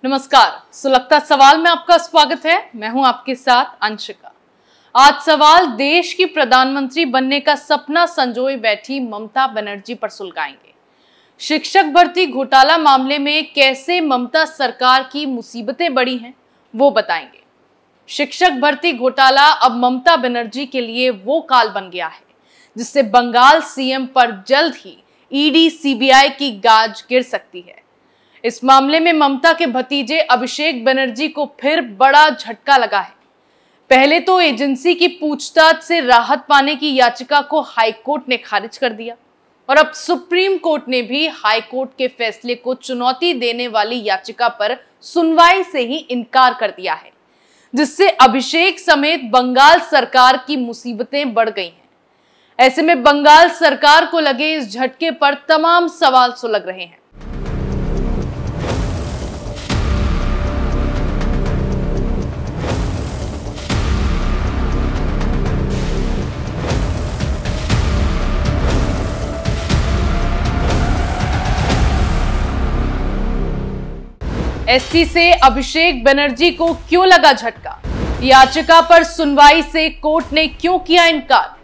नमस्कार, सुलगता सवाल में आपका स्वागत है। मैं हूं आपके साथ अंशिका। आज सवाल देश की प्रधानमंत्री बनने का सपना संजोए बैठी ममता बनर्जी पर सुलगाएंगे। शिक्षक भर्ती घोटाला मामले में कैसे ममता सरकार की मुसीबतें बढ़ी हैं, वो बताएंगे। शिक्षक भर्ती घोटाला अब ममता बनर्जी के लिए वो काल बन गया है जिससे बंगाल सीएम पर जल्द ही ईडी सीबीआई की गाज गिर सकती है। इस मामले में ममता के भतीजे अभिषेक बनर्जी को फिर बड़ा झटका लगा है। पहले तो एजेंसी की पूछताछ से राहत पाने की याचिका को हाईकोर्ट ने खारिज कर दिया और अब सुप्रीम कोर्ट ने भी हाईकोर्ट के फैसले को चुनौती देने वाली याचिका पर सुनवाई से ही इनकार कर दिया है, जिससे अभिषेक समेत बंगाल सरकार की मुसीबतें बढ़ गई हैं। ऐसे में बंगाल सरकार को लगे इस झटके पर तमाम सवाल सुलग रहे हैं। एसटी से अभिषेक बनर्जी को क्यों लगा झटका? याचिका पर सुनवाई से कोर्ट ने क्यों किया इनकार?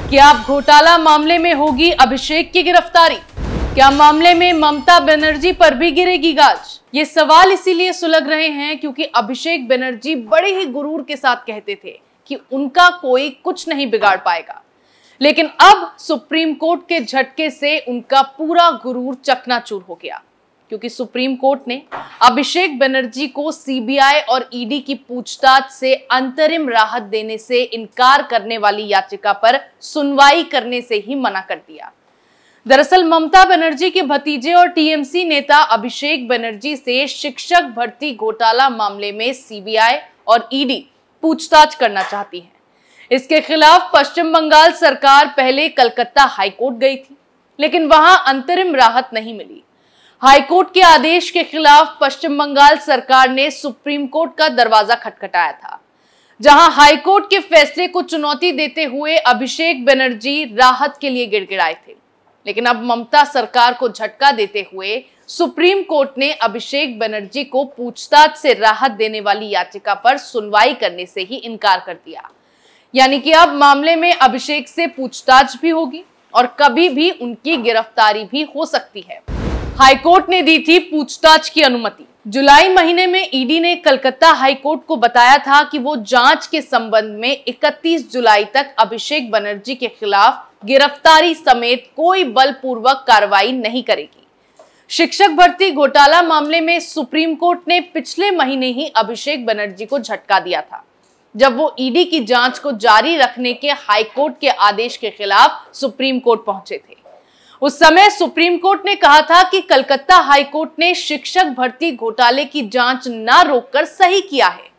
क्या घोटाला मामले में होगी अभिषेक की गिरफ्तारी? क्या मामले में ममता बनर्जी पर भी गिरेगी गाज? ये सवाल इसीलिए सुलग रहे हैं क्योंकि अभिषेक बनर्जी बड़े ही गुरूर के साथ कहते थे कि उनका कोई कुछ नहीं बिगाड़ पाएगा, लेकिन अब सुप्रीम कोर्ट के झटके से उनका पूरा गुरूर चकनाचूर हो गया, क्योंकि सुप्रीम कोर्ट ने अभिषेक बनर्जी को सीबीआई और ईडी की पूछताछ से अंतरिम राहत देने से इनकार करने वाली याचिका पर सुनवाई करने से ही मना कर दिया। दरअसल ममता बनर्जी के भतीजे और टीएमसी नेता अभिषेक बनर्जी से शिक्षक भर्ती घोटाला मामले में सीबीआई और ईडी पूछताछ करना चाहती है। इसके खिलाफ पश्चिम बंगाल सरकार पहले कलकत्ता हाईकोर्ट गई थी, लेकिन वहां अंतरिम राहत नहीं मिली। हाईकोर्ट के आदेश के खिलाफ पश्चिम बंगाल सरकार ने सुप्रीम कोर्ट का दरवाजा खटखटाया था, जहां हाईकोर्ट के फैसले को चुनौती देते हुए अभिषेक बनर्जी राहत के लिए गिड़गिड़ाए थे। लेकिन अब ममता सरकार को झटका देते हुए सुप्रीम कोर्ट ने अभिषेक बनर्जी को पूछताछ से राहत देने वाली याचिका पर सुनवाई करने से ही इनकार कर दिया। यानी कि अब मामले में अभिषेक से पूछताछ भी होगी और कभी भी उनकी गिरफ्तारी भी हो सकती है। हाईकोर्ट ने दी थी पूछताछ की अनुमति। जुलाई महीने में ईडी ने कलकत्ता हाईकोर्ट को बताया था कि वो जांच के संबंध में 31 जुलाई तक अभिषेक बनर्जी के खिलाफ गिरफ्तारी समेत कोई बलपूर्वक कार्रवाई नहीं करेगी। शिक्षक भर्ती घोटाला मामले में सुप्रीम कोर्ट ने पिछले महीने ही अभिषेक बनर्जी को झटका दिया था, जब वो ईडी की जांच को जारी रखने के हाईकोर्ट के आदेश के खिलाफ सुप्रीम कोर्ट पहुंचे थे। उस समय सुप्रीम कोर्ट ने कहा था कि कलकत्ता हाईकोर्ट ने शिक्षक भर्ती घोटाले की जांच न रोककर सही किया है।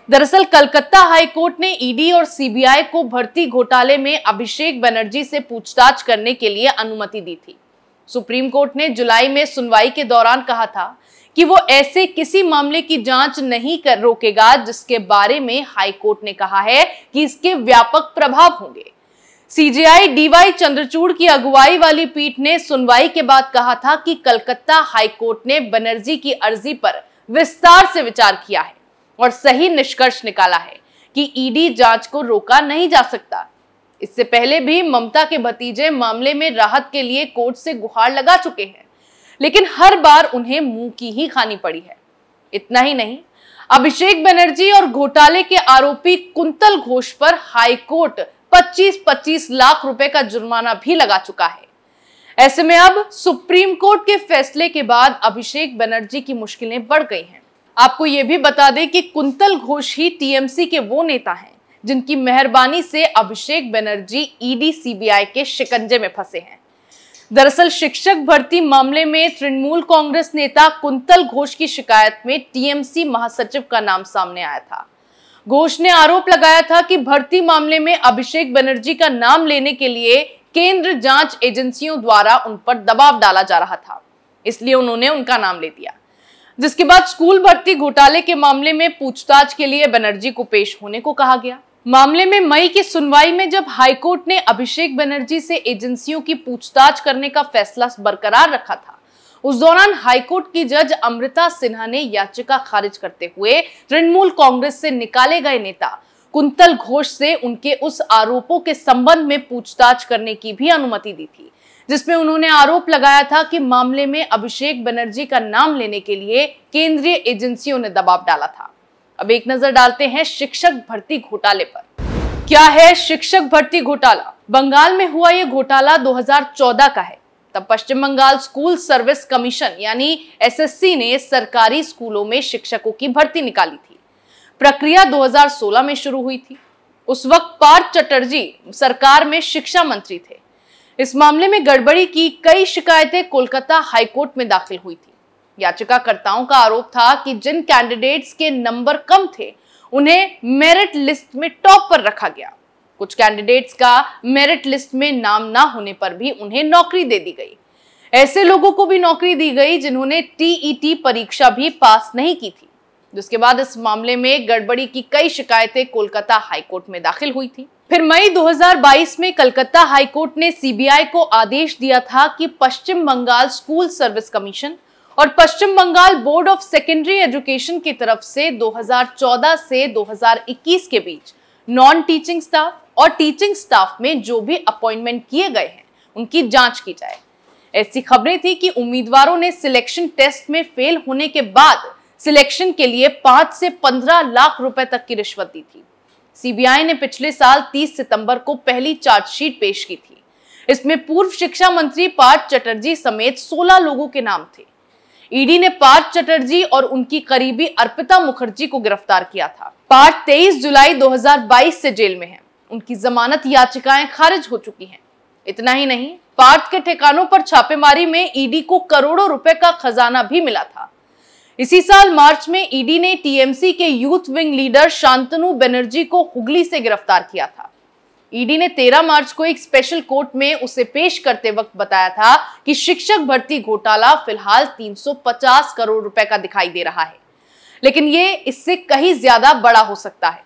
दरअसल कलकत्ता हाईकोर्ट ने ईडी और सीबीआई को भर्ती घोटाले में अभिषेक बनर्जी से पूछताछ करने के लिए अनुमति दी थी। सुप्रीम कोर्ट ने जुलाई में सुनवाई के दौरान कहा था कि वो ऐसे किसी मामले की जांच नहीं कर रोकेगा जिसके बारे में हाईकोर्ट ने कहा है कि इसके व्यापक प्रभाव होंगे। सीजेआई डीवाई चंद्रचूड़ की अगुवाई वाली पीठ ने सुनवाई के बाद कहा था कि कलकत्ता हाईकोर्ट ने बनर्जी की अर्जी पर विस्तार से विचार किया है और सही निष्कर्ष निकाला है कि ईडी जांच को रोका नहीं जा सकता। इससे पहले भी ममता के भतीजे मामले में राहत के लिए कोर्ट से गुहार लगा चुके हैं, लेकिन हर बार उन्हें मुंह की ही खानी पड़ी है। इतना ही नहीं, अभिषेक बनर्जी और घोटाले के आरोपी कुंतल घोष पर हाईकोर्ट 25-25 लाख रुपए का जुर्माना भी लगा चुका है। ऐसे में अब सुप्रीम कोर्ट के फैसले के बाद अभिषेक बनर्जी की मुश्किलें बढ़ गई हैं। आपको यह भी बता दें कि कुंतल घोष ही टीएमसी के वो नेता हैं जिनकी मेहरबानी से अभिषेक बनर्जी ईडी सीबीआई के शिकंजे में फंसे हैं। दरअसल शिक्षक भर्ती मामले में तृणमूल कांग्रेस नेता कुंतल घोष की शिकायत में टीएमसी महासचिव का नाम सामने आया था। घोष ने आरोप लगाया था कि भर्ती मामले में अभिषेक बनर्जी का नाम लेने के लिए केंद्र जांच एजेंसियों द्वारा उन पर दबाव डाला जा रहा था, इसलिए उन्होंने उनका नाम ले दिया। जिसके बाद स्कूल भर्ती घोटाले के मामले में पूछताछ के लिए बनर्जी को पेश होने को कहा गया। मामले में मई की सुनवाई में जब हाईकोर्ट ने अभिषेक बनर्जी से एजेंसियों की पूछताछ करने का फैसला बरकरार रखा था, उस दौरान हाईकोर्ट की जज अमृता सिन्हा ने याचिका खारिज करते हुए तृणमूल कांग्रेस से निकाले गए नेता कुंतल घोष से उनके उस आरोपों के संबंध में पूछताछ करने की भी अनुमति दी थी, जिसमें उन्होंने आरोप लगाया था कि मामले में अभिषेक बनर्जी का नाम लेने के लिए केंद्रीय एजेंसियों ने दबाव डाला था। अब एक नजर डालते हैं शिक्षक भर्ती घोटाले पर। क्या है शिक्षक भर्ती घोटाला? बंगाल में हुआ यह घोटाला 2014 का है। तब पश्चिम बंगाल स्कूल सर्विस कमीशन यानी एसएससी ने सरकारी स्कूलों में शिक्षकों की भर्ती निकाली थी। प्रक्रिया 2016 में शुरू हुई थी। उस वक्त पार्थ चटर्जी सरकार में शिक्षा मंत्री थे। इस मामले में गड़बड़ी की कई शिकायतें कोलकाता हाईकोर्ट में दाखिल हुई थी। याचिकाकर्ताओं का आरोप था कि जिन कैंडिडेट्स के नंबर कम थे उन्हें मेरिट लिस्ट में टॉप पर रखा गया। कुछ कैंडिडेट्स का मेरिट लिस्ट में नाम ना होने पर भी उन्हें नौकरी दे दी गई। ऐसे लोगों को भी नौकरी दी गई जिन्होंने टीईटी परीक्षा भी पास नहीं की थी। जिसके बाद इस मामले में गड़बड़ी की कई शिकायतें कोलकाता हाईकोर्ट में दाखिल हुई थी। फिर मई 2022 में कलकत्ता हाईकोर्ट ने सीबीआई को आदेश दिया था कि Paschim Bangal school service commission और Paschim Bangal board of secondary education की तरफ से 2014 से 2021 के बीच नॉन टीचिंग स्टाफ और टीचिंग स्टाफ में जो भी अपॉइंटमेंट किए गए हैं उनकी जांच की जाए। ऐसी खबरें थी कि उम्मीदवारों ने सिलेक्शन टेस्ट में फेल होने के बाद सिलेक्शन के लिए 5 से 15 लाख रुपए तक की रिश्वत दी थी। सीबीआई ने पिछले साल 30 सितंबर को पहली चार्जशीट पेश की थी। इसमें पूर्व शिक्षा मंत्री पार्थ चटर्जी समेत 16 लोगों के नाम थे। ईडी ने पार्थ चटर्जी और उनकी करीबी अर्पिता मुखर्जी को गिरफ्तार किया था। पार्थ 23 जुलाई 2022 से जेल में हैं। उनकी जमानत याचिकाएं खारिज हो चुकी हैं। इतना ही नहीं, पार्थ के ठिकानों पर छापेमारी में ईडी को करोड़ों रुपए का खजाना भी मिला था। इसी साल मार्च में ईडी ने टीएमसी के youth wing leader Shantanu Banerjee को हुगली से गिरफ्तार किया था। ईडी ने 13 मार्च को एक स्पेशल कोर्ट में उसे पेश करते वक्त बताया था कि शिक्षक भर्ती घोटाला फिलहाल 350 करोड़ रुपए का दिखाई दे रहा है, लेकिन ये इससे कहीं ज्यादा बड़ा हो सकता है।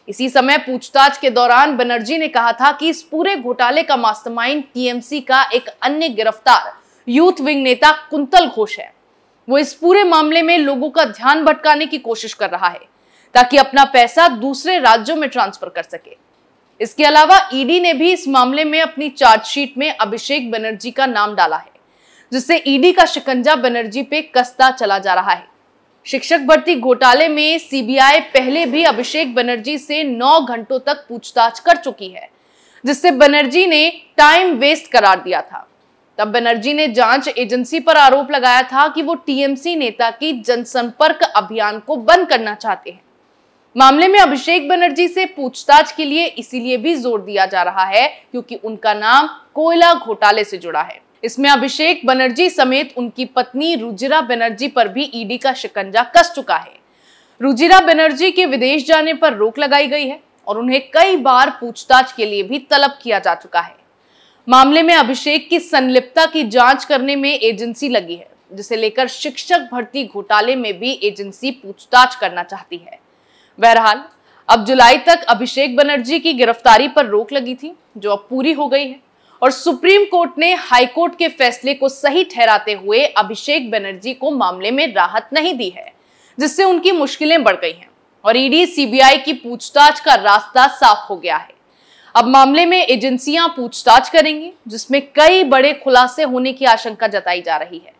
इसी समय पूछताछ के दौरान बनर्जी ने कहा था कि इस पूरे घोटाले का मास्टरमाइंड टीएमसी का एक अन्य गिरफ्तार यूथ विंग नेता कुंतल घोष है। वो इस पूरे मामले में लोगों का ध्यान भटकाने की कोशिश कर रहा है ताकि अपना पैसा दूसरे राज्यों में ट्रांसफर कर सके। इसके अलावा ईडी ने भी इस मामले में अपनी चार्जशीट में अभिषेक बनर्जी का नाम डाला है, जिससे ईडी का शिकंजा बनर्जी पे कसता चला जा रहा है। शिक्षक भर्ती घोटाले में सीबीआई पहले भी अभिषेक बनर्जी से 9 घंटों तक पूछताछ कर चुकी है, जिससे बनर्जी ने टाइम वेस्ट करार दिया था। तब बनर्जी ने जांच एजेंसी पर आरोप लगाया था कि वो टीएमसी नेता की जनसंपर्क अभियान को बंद करना चाहते हैं। मामले में अभिषेक बनर्जी से पूछताछ के लिए इसीलिए भी जोर दिया जा रहा है क्योंकि उनका नाम कोयला घोटाले से जुड़ा है। इसमें अभिषेक बनर्जी समेत उनकी पत्नी रुजिरा बनर्जी पर भी ईडी का शिकंजा कस चुका है। रुजिरा बनर्जी के विदेश जाने पर रोक लगाई गई है और उन्हें कई बार पूछताछ के लिए भी तलब किया जा चुका है। मामले में अभिषेक की संलिप्तता की जांच करने में एजेंसी लगी है, जिसे लेकर शिक्षक भर्ती घोटाले में भी एजेंसी पूछताछ करना चाहती है। बहरहाल अब जुलाई तक अभिषेक बनर्जी की गिरफ्तारी पर रोक लगी थी, जो अब पूरी हो गई है और सुप्रीम कोर्ट ने हाईकोर्ट के फैसले को सही ठहराते हुए अभिषेक बनर्जी को मामले में राहत नहीं दी है, जिससे उनकी मुश्किलें बढ़ गई हैं और ईडी सीबीआई की पूछताछ का रास्ता साफ हो गया है। अब मामले में एजेंसियां पूछताछ करेंगी, जिसमें कई बड़े खुलासे होने की आशंका जताई जा रही है।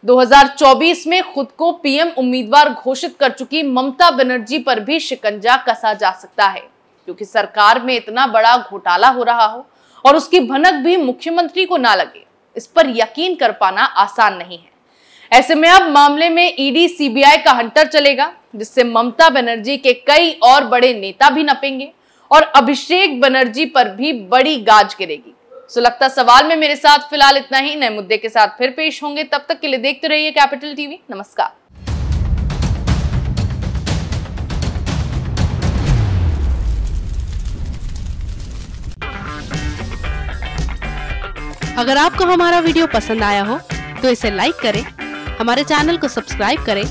2024 में खुद को पीएम उम्मीदवार घोषित कर चुकी ममता बनर्जी पर भी शिकंजा कसा जा सकता है, क्योंकि सरकार में इतना बड़ा घोटाला हो रहा हो और उसकी भनक भी मुख्यमंत्री को ना लगे, इस पर यकीन कर पाना आसान नहीं है। ऐसे में अब मामले में ईडी सीबीआई का हंटर चलेगा, जिससे ममता बनर्जी के कई और बड़े नेता भी नपेंगे और अभिषेक बनर्जी पर भी बड़ी गाज गिरेगी। सुलगता सवाल में मेरे साथ फिलहाल इतना ही। नए मुद्दे के साथ फिर पेश होंगे, तब तक के लिए देखते रहिए कैपिटल टीवी। नमस्कार। अगर आपको हमारा वीडियो पसंद आया हो तो इसे लाइक करें, हमारे चैनल को सब्सक्राइब करें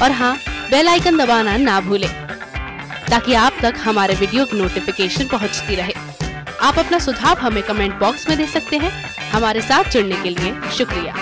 और हाँ, बेल आइकन दबाना ना भूलें ताकि आप तक हमारे वीडियो की नोटिफिकेशन पहुंचती रहे। आप अपना सुझाव हमें कमेंट बॉक्स में दे सकते हैं। हमारे साथ जुड़ने के लिए शुक्रिया।